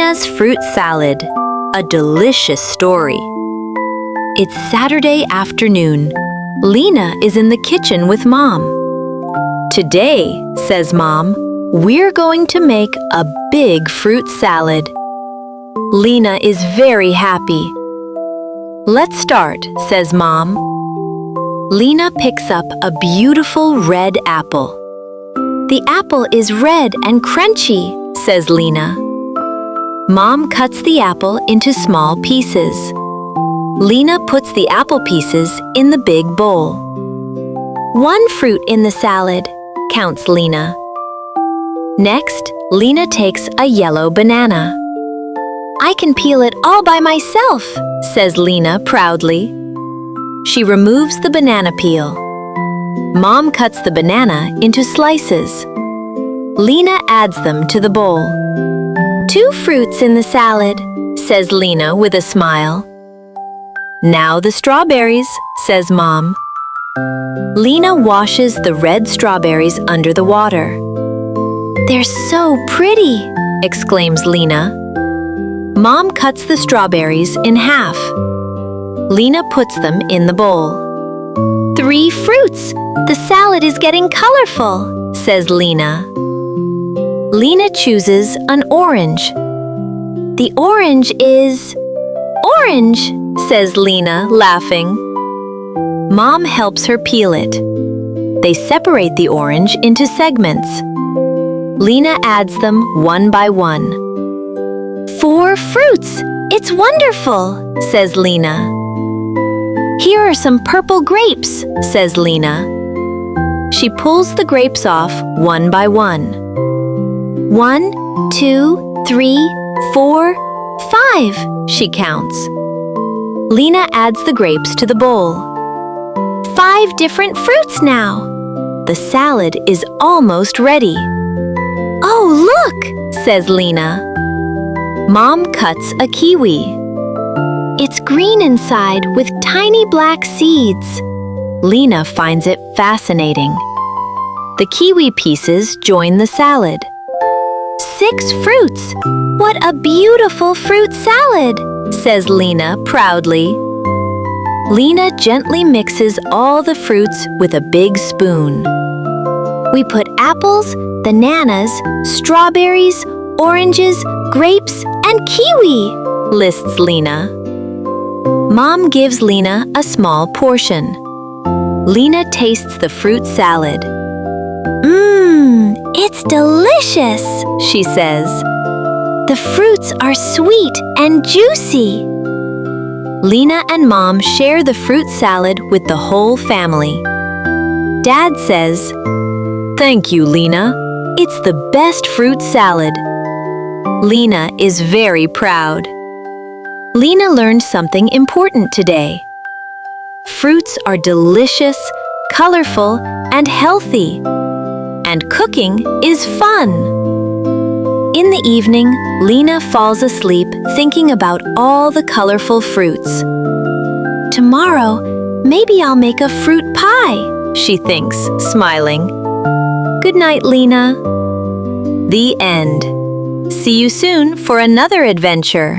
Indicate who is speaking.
Speaker 1: Lina's Fruit Salad, a delicious story. It's Saturday afternoon. Lina is in the kitchen with Mom. Today, says Mom, we're going to make a big fruit salad. Lina is very happy. Let's start, says Mom. Lina picks up a beautiful red apple. The apple is red and crunchy, says Lina. Mom cuts the apple into small pieces. Lina puts the apple pieces in the big bowl. One fruit in the salad, counts Lina. Next, Lina takes a yellow banana. I can peel it all by myself, says Lina proudly. She removes the banana peel. Mom cuts the banana into slices. Lina adds them to the bowl. 2 fruits in the salad, says Lina with a smile. Now the strawberries, says Mom. Lina washes the red strawberries under the water. They're so pretty, exclaims Lina. Mom cuts the strawberries in half. Lina puts them in the bowl. 3 fruits! The salad is getting colorful, says Lina. Lina chooses an orange. The orange is orange, says Lina, laughing. Mom helps her peel it. They separate the orange into segments. Lina adds them one by one. 4 fruits! It's wonderful, says Lina. Here are some purple grapes, says Lina. She pulls the grapes off one by one. 1, 2, 3, 4, 5, she counts. Lina adds the grapes to the bowl. 5 different fruits now. The salad is almost ready. Oh, look, says Lina. Mom cuts a kiwi. It's green inside with tiny black seeds. Lina finds it fascinating. The kiwi pieces join the salad. 6 fruits! What a beautiful fruit salad, says Lina proudly. Lina gently mixes all the fruits with a big spoon. We put apples, bananas, strawberries, oranges, grapes, and kiwi, lists Lina. Mom gives Lina a small portion. Lina tastes the fruit salad. It's delicious, she says. The fruits are sweet and juicy. Lina and Mom share the fruit salad with the whole family. Dad says, "Thank you, Lina. It's the best fruit salad." Lina is very proud. Lina learned something important today. Fruits are delicious, colorful, and healthy. And cooking is fun. In the evening, Lina falls asleep thinking about all the colorful fruits. Tomorrow, maybe I'll make a fruit pie, she thinks, smiling. Good night, Lina. The end. See you soon for another adventure.